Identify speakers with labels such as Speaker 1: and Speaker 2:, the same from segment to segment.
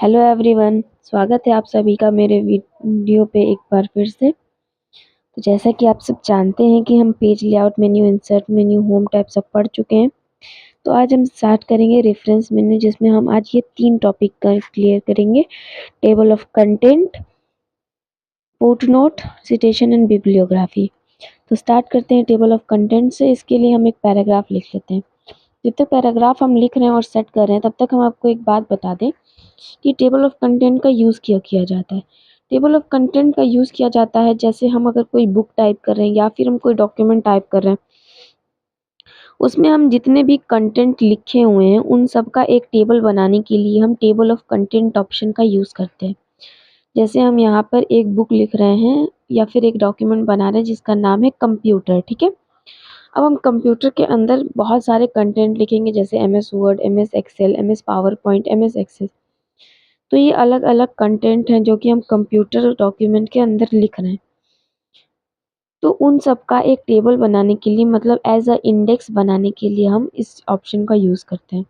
Speaker 1: Hello everyone, स्वागत है आप सभी का मेरे वीडियो पे एक बार फिर से। तो जैसा कि आप सब जानते हैं कि हम page layout menu, insert menu, home tab सब पढ़ चुके हैं। तो आज हम स्टार्ट करेंगे रेफरेंस मेन्यू, जिसमें हम आज ये 3 टॉपिक का क्लियर करेंगे। Table of content, footnote, citation and bibliography. तो स्टार्ट करते हैं टेबल ऑफ कंटेंट से। इसके लिए हम एक पैराग्राफ लिख लेते हैं। जब तक पैराग्राफ हम लिख रहे हैं और सेट कर रहे हैं, तब तक हम आपको एक बात बता दें कि टेबल ऑफ कंटेंट का यूज़ क्यों किया जाता है। टेबल ऑफ कंटेंट का यूज़ किया जाता है जैसे हम अगर कोई बुक टाइप कर रहे हैं या फिर हम कोई डॉक्यूमेंट टाइप कर रहे हैं, उसमें हम जितने भी कंटेंट लिखे हुए हैं उन सब का एक टेबल बनाने के लिए हम टेबल ऑफ कंटेंट ऑप्शन का यूज़ करते हैं। जैसे हम यहाँ पर एक बुक लिख रहे हैं या फिर एक डॉक्यूमेंट बना रहे हैं जिसका नाम है कंप्यूटर, ठीक है। अब हम कंप्यूटर के अंदर बहुत सारे कंटेंट लिखेंगे, जैसे MS Word, MS Excel, MS PowerPoint, MS Access. तो ये अलग अलग कंटेंट हैं जो कि हम कंप्यूटर डॉक्यूमेंट के अंदर लिख रहे हैं। तो उन सब का एक टेबल बनाने के लिए, मतलब एज अ इंडेक्स बनाने के लिए हम इस ऑप्शन का यूज़ करते हैं।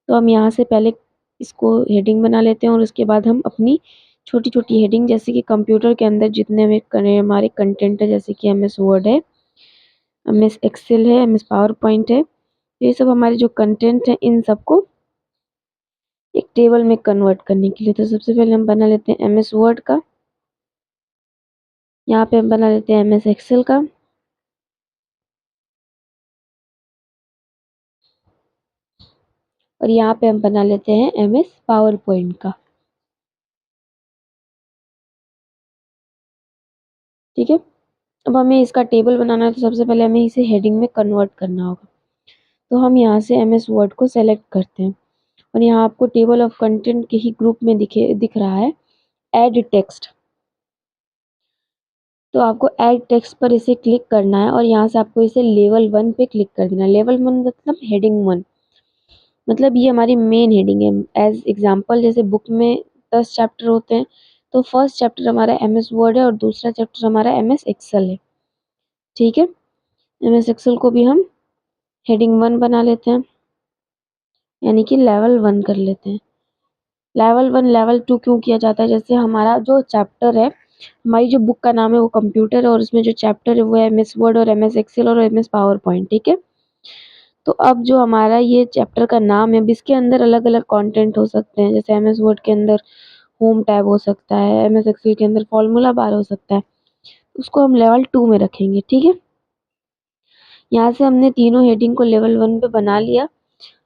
Speaker 1: तो हम यहाँ से पहले इसको हेडिंग बना लेते हैं और उसके बाद हम अपनी छोटी छोटी हेडिंग, जैसे कि कंप्यूटर के अंदर जितने हमारे कंटेंट है, जैसे कि MS वर्ड है, MS एक्सेल है, MS पावर पॉइंट है, ये सब हमारे जो कंटेंट हैं इन सबको एक टेबल में कन्वर्ट करने के लिए। तो सबसे पहले हम बना लेते हैं MS वर्ड का, यहाँ पे हम बना लेते हैं MS एक्सेल का, और यहाँ पे हम बना लेते हैं MS पावर पॉइंट का, ठीक है। अब हमें इसका टेबल बनाना है, तो सबसे पहले हमें इसे हेडिंग में कन्वर्ट करना होगा। तो हम यहाँ से MS वर्ड को सेलेक्ट करते हैं और यहाँ आपको टेबल ऑफ कंटेंट के ही ग्रुप में दिख रहा है ऐड टेक्स्ट। तो आपको ऐड टेक्स्ट पर इसे क्लिक करना है और यहाँ से आपको इसे लेवल 1 पे क्लिक कर देना है। लेवल 1 मतलब हेडिंग 1, मतलब ये हमारी मेन हेडिंग है। एज एग्जाम्पल, जैसे बुक में 10 चैप्टर होते हैं, तो फर्स्ट चैप्टर हमारा MS वर्ड है और दूसरा चैप्टर हमारा MS एक्सेल है, ठीक है। MS एक्सेल को भी हम हेडिंग 1 बना लेते हैं, यानी कि लेवल 1 कर लेते हैं। लेवल 1 लेवल 2 क्यों किया जाता है? जैसे हमारा जो चैप्टर है, हमारी जो बुक का नाम है वो कंप्यूटर है और उसमें जो चैप्टर है वो है MS वर्ड और MS एक्सेल और MS पावर पॉइंट, ठीक है। तो अब जो हमारा ये चैप्टर का नाम है, अब इसके अंदर अलग अलग कंटेंट हो सकते हैं। जैसे MS वर्ड के अंदर होम टैब हो सकता है, MS एक्सेल के अंदर फॉर्मूला बार हो सकता है। उसको हम लेवल 2 में रखेंगे, ठीक है। यहाँ से हमने तीनों हेडिंग को लेवल 1 पे बना लिया।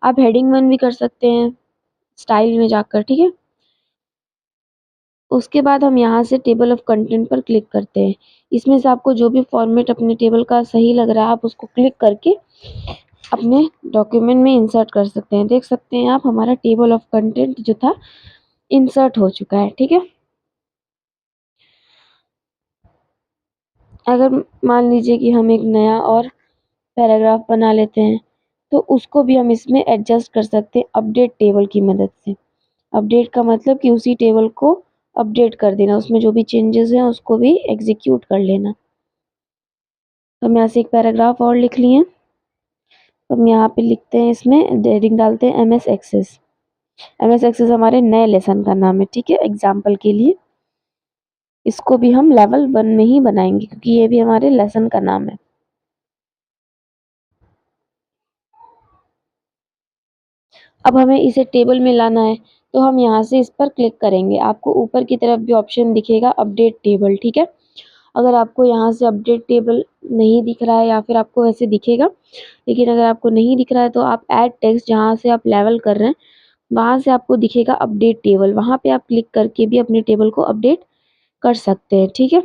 Speaker 1: आप हेडिंग 1 भी कर सकते हैं स्टाइल में जाकर, ठीक है। उसके बाद हम यहाँ से टेबल ऑफ कंटेंट पर क्लिक करते हैं। इसमें से आपको जो भी फॉर्मेट अपने टेबल का सही लग रहा है, आप उसको क्लिक करके अपने डॉक्यूमेंट में इंसर्ट कर सकते हैं। देख सकते हैं आप, हमारा टेबल ऑफ कंटेंट जो था इंसर्ट हो चुका है, ठीक है। अगर मान लीजिए कि हम एक नया और पैराग्राफ बना लेते हैं, तो उसको भी हम इसमें एडजस्ट कर सकते हैं अपडेट टेबल की मदद से। अपडेट का मतलब कि उसी टेबल को अपडेट कर देना, उसमें जो भी चेंजेस हैं उसको भी एग्जीक्यूट कर लेना। तो हम यहाँ से एक पैराग्राफ और लिख लिए। हम यहाँ पे लिखते हैं, इसमें हेडिंग डालते हैं MS एक्सेस। MS एक्सेस हमारे नए लेसन का नाम है, ठीक है। एग्जाम्पल के लिए इसको भी हम लेवल 1 में ही बनाएंगे क्योंकि ये भी हमारे लेसन का नाम है। अब हमें इसे टेबल में लाना है, तो हम यहाँ से इस पर क्लिक करेंगे। आपको ऊपर की तरफ भी ऑप्शन दिखेगा अपडेट टेबल, ठीक है। अगर आपको यहाँ से अपडेट टेबल नहीं दिख रहा है या फिर आपको वैसे दिखेगा, लेकिन अगर आपको नहीं दिख रहा है तो आप ऐड टेक्स्ट, जहाँ से आप लेवल कर रहे हैं वहाँ से आपको दिखेगा अपडेट टेबल, वहाँ पे आप क्लिक करके भी अपने टेबल को अपडेट कर सकते हैं, ठीक है।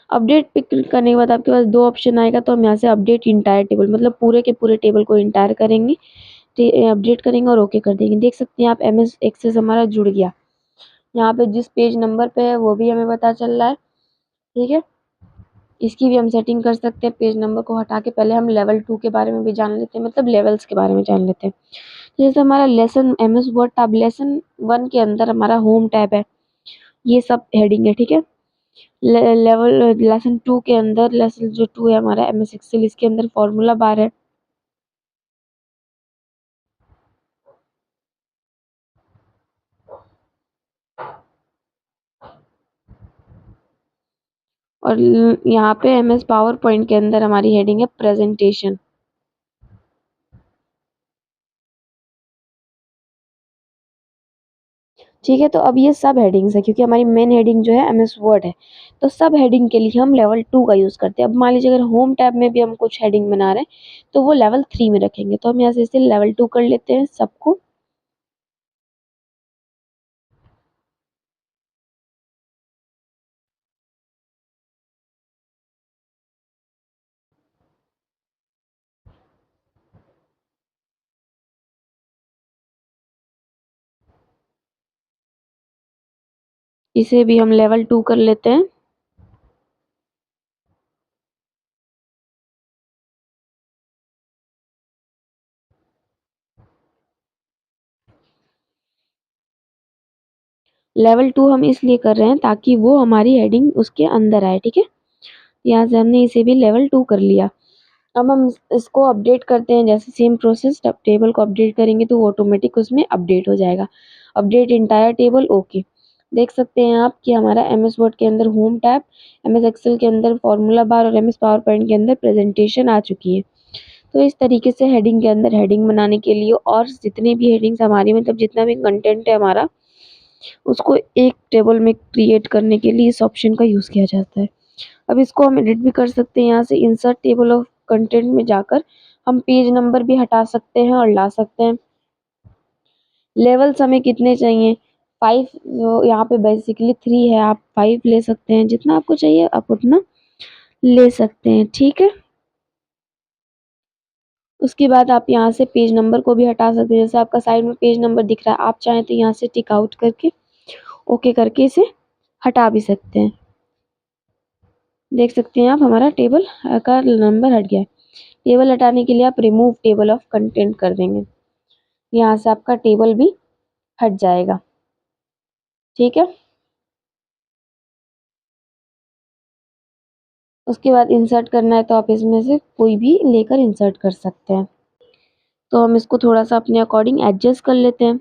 Speaker 1: अपडेट पे क्लिक करने के बाद आपके पास 2 ऑप्शन आएगा, तो हम यहाँ से अपडेट इंटायर टेबल, मतलब पूरे के पूरे टेबल को इंटायर करेंगे, अपडेट करेंगे और ओके कर देंगे। देख सकते हैं आप, MS एक्सेस हमारा जुड़ गया। यहाँ पे जिस पेज नंबर पे है वो भी हमें पता चल रहा है, ठीक है। इसकी भी हम सेटिंग कर सकते हैं। पेज नंबर को हटा के पहले हम लेवल 2 के बारे में भी जान लेते हैं, मतलब लेवल्स के बारे में जान लेते हैं। जैसे हमारा lesson MS word tab lesson 1 के अंदर हमारा होम टैब है, ये सब हेडिंग है, ठीक है। लेवल लेसन 2 के अंदर, लेसन जो 2 है हमारा MS एक्सेल, इसके अंदर फॉर्मूला बार है। और यहाँ पे MS पावर पॉइंट के अंदर हमारी हेडिंग है प्रेजेंटेशन। ठीक है, तो अब ये सब हेडिंग्स है क्योंकि हमारी मेन हेडिंग जो है MS वर्ड है, तो सब हेडिंग के लिए हम लेवल 2 का यूज़ करते हैं। अब मान लीजिए अगर होम टैब में भी हम कुछ हेडिंग बना रहे हैं तो वो लेवल 3 में रखेंगे, तो हम यहाँ से इसे लेवल 2 कर लेते हैं सबको। इसे भी हम लेवल 2 कर लेते हैं। लेवल 2 हम इसलिए कर रहे हैं ताकि वो हमारी हेडिंग उसके अंदर आए। ठीक है, यहाँ से हमने इसे भी लेवल 2 कर लिया। अब हम इसको अपडेट करते हैं, जैसे सेम प्रोसेस, टेबल को अपडेट करेंगे तो ऑटोमेटिक उसमें अपडेट हो जाएगा। Update entire table, okay. देख सकते हैं आप कि हमारा MS वर्ड के अंदर होम टैब, MS एक्सेल के अंदर फॉर्मूला बार और MS पावर पॉइंट के अंदर प्रेजेंटेशन आ चुकी है। तो इस तरीके से हेडिंग के अंदर हेडिंग बनाने के लिए और जितनी भी हेडिंग्स हमारी, मतलब जितना भी कंटेंट है हमारा, उसको एक टेबल में क्रिएट करने के लिए इस ऑप्शन का यूज़ किया जाता है। अब इसको हम एडिट भी कर सकते हैं, यहाँ से इंसर्ट टेबल ऑफ कंटेंट में जाकर हम पेज नंबर भी हटा सकते हैं और ला सकते हैं। लेवल्स हमें कितने चाहिए, 5, यहाँ पे बेसिकली 3 है, आप 5 ले सकते हैं, जितना आपको चाहिए आप उतना ले सकते हैं। ठीक है, उसके बाद आप यहाँ से पेज नंबर को भी हटा सकते हैं। जैसे आपका साइड में पेज नंबर दिख रहा है, आप चाहें तो यहाँ से टिक आउट करके ओके करके इसे हटा भी सकते हैं। देख सकते हैं आप हमारा टेबल का नंबर हट गया है। टेबल हटाने के लिए आप रिमूव टेबल ऑफ कंटेंट कर देंगे, यहाँ से आपका टेबल भी हट जाएगा। ठीक है, उसके बाद इंसर्ट करना है तो आप इसमें से कोई भी लेकर इंसर्ट कर सकते हैं। तो हम इसको थोड़ा सा अपने अकॉर्डिंग एडजस्ट कर लेते हैं।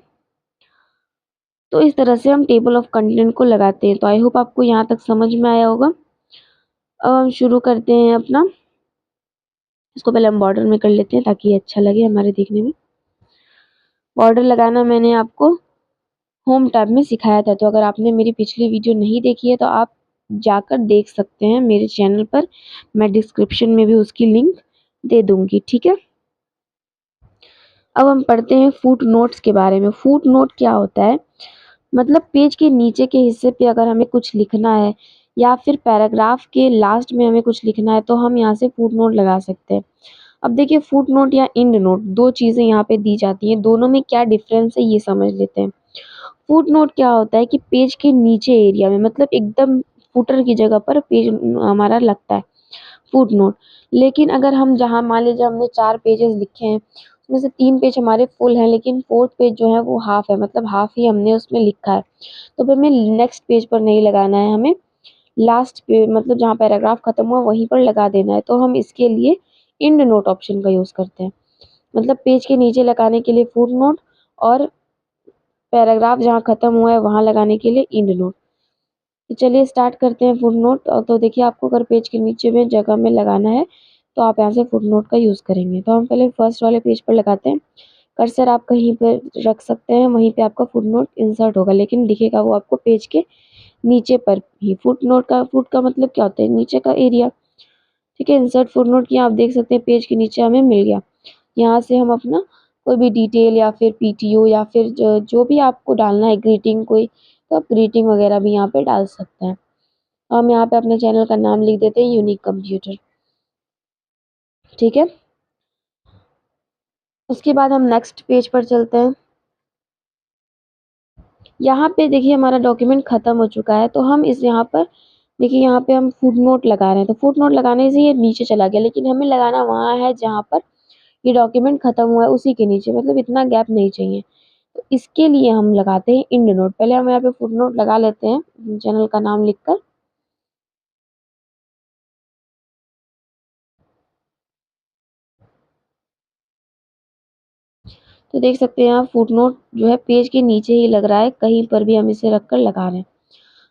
Speaker 1: तो इस तरह से हम टेबल ऑफ कंटेंट को लगाते हैं। तो आई होप आपको यहाँ तक समझ में आया होगा। अब हम शुरू करते हैं अपना, इसको पहले हम बॉर्डर में कर लेते हैं ताकि ये अच्छा लगे हमारे देखने में। बॉर्डर लगाना मैंने आपको होम टैब में सिखाया था, तो अगर आपने मेरी पिछली वीडियो नहीं देखी है तो आप जाकर देख सकते हैं मेरे चैनल पर, मैं डिस्क्रिप्शन में भी उसकी लिंक दे दूंगी। ठीक है, अब हम पढ़ते हैं फुट नोट्स के बारे में। फुट नोट क्या होता है, मतलब पेज के नीचे के हिस्से पे अगर हमें कुछ लिखना है या फिर पैराग्राफ के लास्ट में हमें कुछ लिखना है तो हम यहाँ से फुट नोट लगा सकते हैं। अब देखिए, फुट नोट या इंड नोट, दो चीज़ें यहाँ पे दी जाती हैं, दोनों में क्या डिफरेंस है ये समझ लेते हैं। फुट नोट क्या होता है कि पेज के नीचे एरिया में, मतलब एकदम फुटर की जगह पर पेज हमारा लगता है, फुट नोट। लेकिन अगर हम, जहाँ मान लीजिए हमने 4 पेजेस लिखे हैं, उसमें से 3 पेज हमारे फुल हैं लेकिन 4th पेज जो है वो हाफ है, मतलब हाफ ही हमने उसमें लिखा है, तो फिर हमें नेक्स्ट पेज पर नहीं लगाना है, हमें लास्ट पे, मतलब जहाँ पैराग्राफ खत्म हुआ वहीं पर लगा देना है। तो हम इसके लिए इंड नोट ऑप्शन का यूज़ करते हैं, मतलब पेज के नीचे लगाने के लिए फुट नोट और पैराग्राफ जहाँ खत्म हुआ है वहाँ लगाने के लिए इंड नोट। तो चलिए स्टार्ट करते हैं फुट नोट। तो देखिए, आपको अगर पेज के नीचे में जगह में लगाना है तो आप यहाँ से फुट नोट का यूज़ करेंगे। तो हम पहले फर्स्ट वाले पेज पर लगाते हैं। कर्सर आप कहीं पर रख सकते हैं, वहीं पे आपका फुट नोट इंसर्ट होगा, लेकिन दिखेगा वो आपको पेज के नीचे पर ही। फुट नोट का, फुट का मतलब क्या होता है, नीचे का एरिया। ठीक है, इंसर्ट फुट नोट किया, आप देख सकते हैं पेज के नीचे हमें मिल गया। यहाँ से हम अपना कोई भी डिटेल या फिर PTO या फिर जो भी आपको डालना है, ग्रीटिंग कोई, तो आप ग्रीटिंग वगैरह भी यहाँ पे डाल सकते हैं। हम यहाँ पे अपने चैनल का नाम लिख देते हैं, यूनिक कंप्यूटर। ठीक है, उसके बाद हम नेक्स्ट पेज पर चलते हैं। यहाँ पे देखिए हमारा डॉक्यूमेंट खत्म हो चुका है, तो हम इस यहाँ पर देखिए, यहाँ पे हम फुट नोट लगा रहे हैं, तो फुट नोट लगाने से ये नीचे चला गया, लेकिन हमें लगाना वहाँ है जहाँ पर ये डॉक्यूमेंट खत्म हुआ है, उसी के नीचे, मतलब इतना गैप नहीं चाहिए। तो इसके लिए हम लगाते हैं इंड नोट। पहले हम यहाँ पे फुट नोट लगा लेते हैं चैनल का नाम लिखकर। तो देख सकते हैं आप, फुट नोट जो है पेज के नीचे ही लग रहा है, कहीं पर भी हम इसे रखकर लगा रहे हैं।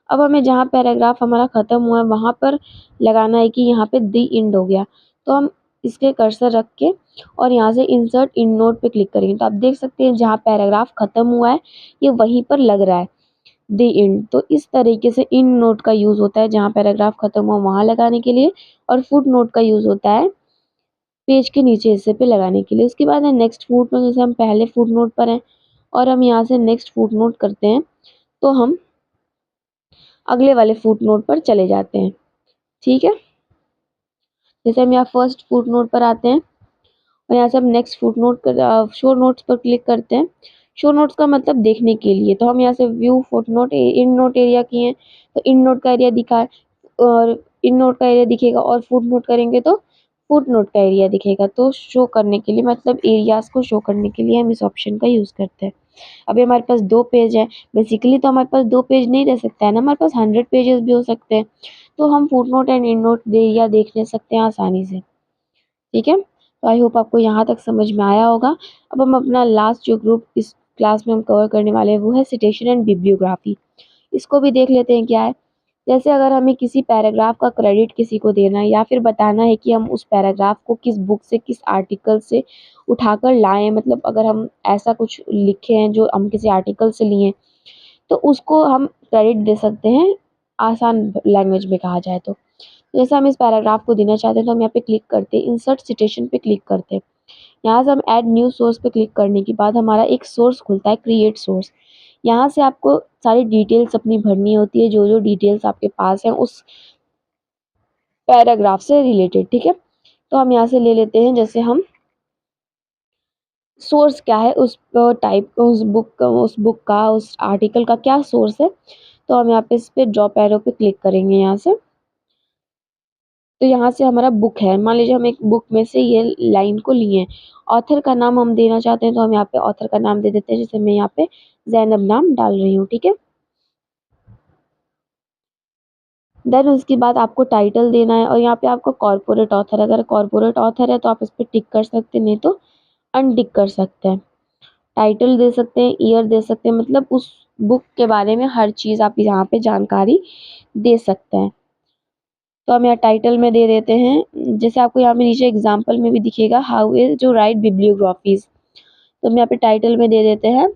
Speaker 1: अब हमें जहाँ पैराग्राफ हमारा ख़त्म हुआ है वहाँ पर लगाना है कि यहाँ पे द एंड हो गया। तो हम इसके कर्सर रख के और यहाँ से इंसर्ट एंड नोट पे क्लिक करेंगे तो आप देख सकते हैं जहाँ पैराग्राफ ख़त्म हुआ है ये वहीं पर लग रहा है द एंड। तो इस तरीके से एंड नोट का यूज़ होता है जहाँ पैराग्राफ ख़त्म हुआ वहाँ लगाने के लिए, और फुट नोट का यूज़ होता है पेज के नीचे हिस्से पे लगाने के लिए। उसके बाद है नेक्स्ट फुट नोट, जैसे हम पहले फुट नोट पर हैं और हम यहाँ से नेक्स्ट फुट नोट करते हैं तो हम अगले वाले फुट नोट पर चले जाते हैं। ठीक है, जैसे हम यहाँ फर्स्ट फुट नोट पर आते हैं और यहाँ से हम नेक्स्ट फुट नोट कर शो नोट्स पर क्लिक करते हैं। शो नोट्स का मतलब देखने के लिए, तो हम यहाँ से view foot note in note area किए हैं तो इन नोट का एरिया दिखा है और इन नोट का एरिया दिखेगा, और फुट नोट करेंगे तो फुट नोट का एरिया दिखेगा। तो शो करने के लिए मतलब एरियाज को शो करने के लिए हम इस ऑप्शन का यूज़ करते हैं। अभी हमारे पास 2 पेज है, बेसिकली तो हमारे पास 2 पेज नहीं रह सकता है ना, हमारे पास 100 पेजेस भी हो सकते हैं। तो हम foot note and and note area देख ले सकते हैं आसानी से। ठीक है, तो आई होप आपको यहाँ तक समझ में आया होगा। अब हम अपना लास्ट जो ग्रुप इस क्लास में हम कवर करने वाले हैं वो है सिटेशन एंड बिब्लियोग्राफी। इसको भी देख लेते हैं क्या है। जैसे अगर हमें किसी पैराग्राफ का क्रेडिट किसी को देना है या फिर बताना है कि हम उस पैराग्राफ को किस बुक से किस आर्टिकल से उठाकर लाए, मतलब अगर हम ऐसा कुछ लिखे हैं जो हम किसी आर्टिकल से लिए तो उसको हम क्रेडिट दे सकते हैं, आसान लैंग्वेज में कहा जाए तो। जैसे हम इस पैराग्राफ को देना चाहते हैं तो हम यहाँ पे क्लिक करते हैं, इंसर्ट सिटेशन पे क्लिक करते हैं। यहाँ से हम ऐड न्यू सोर्स पे क्लिक करने के बाद हमारा एक सोर्स खुलता है, क्रिएट सोर्स। यहाँ से आपको सारी डिटेल्स अपनी भरनी होती है, जो डिटेल्स आपके पास हैं उस पैराग्राफ से रिलेटेड। ठीक है, तो हम यहाँ से ले लेते हैं, जैसे हम सोर्स क्या है उस टाइप उस बुक का उस आर्टिकल का क्या सोर्स है, तो हम यहाँ पे इस पे ड्रॉप एरो पे क्लिक करेंगे यहाँ से। तो यहाँ से हमारा बुक है, मान लीजिए हम एक बुक में से ये लाइन को लिए हैं। ऑथर का नाम हम देना चाहते हैं तो हम यहाँ पे ऑथर का नाम दे देते हैं, जैसे मैं यहाँ पे ज़ैनब नाम डाल रही हूँ। ठीक है, देन उसके बाद आपको टाइटल देना है और यहाँ पे आपको कॉर्पोरेट ऑथर, अगर कॉर्पोरेट ऑथर है तो आप इस पर टिक कर सकते हैं, नहीं तो अनटिक कर सकते हैं। टाइटल दे सकते हैं, ईयर दे सकते हैं, मतलब उस बुक के बारे में हर चीज़ आप यहाँ पे जानकारी दे सकते हैं। तो हम यहाँ टाइटल में दे देते हैं, जैसे आपको यहाँ पे नीचे एग्जाम्पल में भी दिखेगा हाउ इज जो राइट बिब्लियोग्राफीज, तो हम यहाँ पे टाइटल में दे देते हैं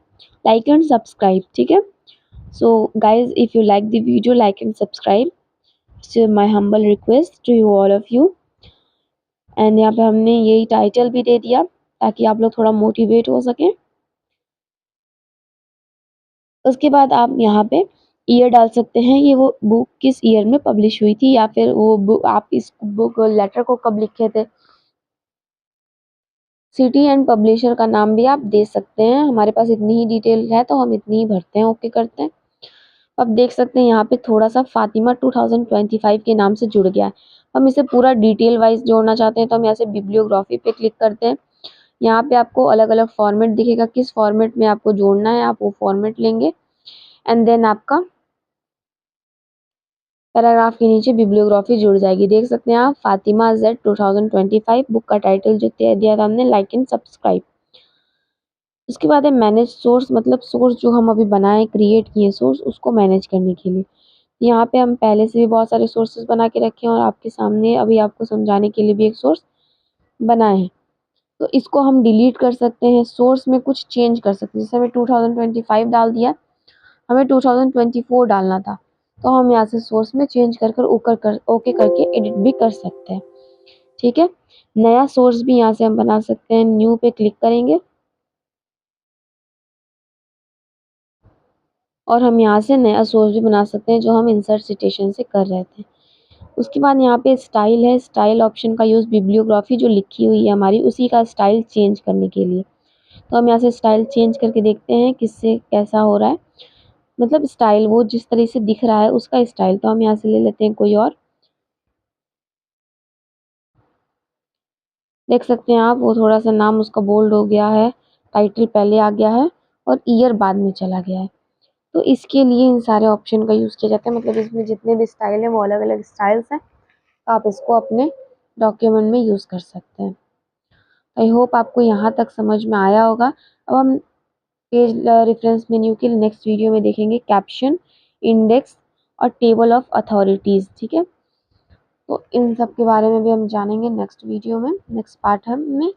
Speaker 1: लाइक एंड सब्सक्राइब। ठीक है, so guys if you like the video, like and subscribe, it's my humble request to you all of you. And यहाँ पे हमने यही टाइटल भी दे दिया ताकि आप लोग थोड़ा मोटिवेट हो सकें। उसके बाद आप यहाँ पे ईयर डाल सकते हैं, ये वो बुक किस ईयर में पब्लिश हुई थी, या फिर वो बुक आप इस बुक लेटर को कब लिखे थे। सिटी एंड पब्लिशर का नाम भी आप दे सकते हैं, हमारे पास इतनी ही डिटेल है तो हम इतनी ही भरते हैं, ओके करते हैं। अब देख सकते हैं यहाँ पे थोड़ा सा फातिमा 2025 के नाम से जुड़ गया है। हम इसे पूरा डिटेल वाइज जोड़ना चाहते हैं तो हम यहाँ से बिब्लियोग्राफी पे क्लिक करते हैं। यहाँ पे आपको अलग अलग फॉर्मेट दिखेगा, किस फॉर्मेट में आपको जोड़ना है आप वो फॉर्मेट लेंगे एंड देन आपका पैराग्राफ के नीचे बिब्लियोग्राफी जुड़ जाएगी। देख सकते हैं आप फातिमा Z 2025, बुक का टाइटल जो दिया था हमने लाइक एंड सब्सक्राइब। उसके बाद है मैनेज सोर्स, मतलब सोर्स जो हम अभी बनाए क्रिएट किए सोर्स उसको मैनेज करने के लिए। यहाँ पे हम पहले से भी बहुत सारे सोर्सेज बना के रखे हैं और आपके सामने अभी आपको समझाने के लिए भी एक सोर्स बनाए हैं। तो इसको हम डिलीट कर सकते हैं, सोर्स में कुछ चेंज कर सकते हैं, जैसे हमें 2025 डाल दिया, हमें 2024 डालना था तो हम यहाँ से सोर्स में चेंज कर कर ओके करके एडिट भी कर सकते हैं। ठीक है, नया सोर्स भी यहाँ से हम बना सकते हैं, न्यू पे क्लिक करेंगे और हम यहाँ से नया सोर्स भी बना सकते हैं जो हम इंसर्ट सिटेशन से कर रहे थे। उसके बाद यहाँ पे स्टाइल है, स्टाइल ऑप्शन का यूज़ बिब्लियोग्राफी जो लिखी हुई है हमारी उसी का स्टाइल चेंज करने के लिए। तो हम यहाँ से स्टाइल चेंज करके देखते हैं किससे कैसा हो रहा है, मतलब स्टाइल वो जिस तरह से दिख रहा है उसका स्टाइल। तो हम यहाँ से ले लेते हैं कोई और, देख सकते हैं आप वो थोड़ा सा नाम उसका बोल्ड हो गया है, टाइटल पहले आ गया है और ईयर बाद में चला गया है। तो इसके लिए इन सारे ऑप्शन का यूज़ किया जाता है, मतलब इसमें जितने भी स्टाइल हैं वो अलग अलग स्टाइल्स हैं, तो आप इसको अपने डॉक्यूमेंट में यूज़ कर सकते हैं। आई होप आपको यहाँ तक समझ में आया होगा। अब हम पेज रेफरेंस मेन्यू के नेक्स्ट वीडियो में देखेंगे कैप्शन, इंडेक्स और टेबल ऑफ अथॉरिटीज़। ठीक है, तो इन सब के बारे में भी हम जानेंगे नेक्स्ट वीडियो में, नेक्स्ट पार्ट हम में।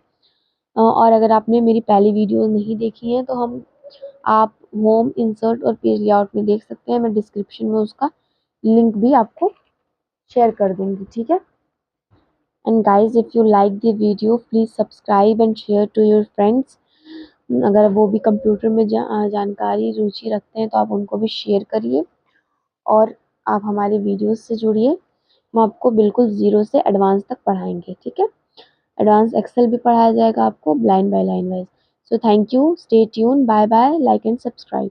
Speaker 1: और अगर आपने मेरी पहली वीडियो नहीं देखी है तो आप होम, इंसर्ट और पेज लेआउट में देख सकते हैं। मैं डिस्क्रिप्शन में उसका लिंक भी आपको शेयर कर दूंगी। ठीक है, and guys if you like the video please subscribe and share to your friends. अगर वो भी कंप्यूटर में जानकारी रुचि रखते हैं तो आप उनको भी शेयर करिए, और आप हमारी वीडियोस से जुड़िए। हम आपको बिल्कुल ज़ीरो से एडवांस तक पढ़ाएंगे। ठीक है, एडवांस एक्सेल भी पढ़ाया जाएगा आपको line by line wise. So thank you, stay tune, bye bye, like and subscribe.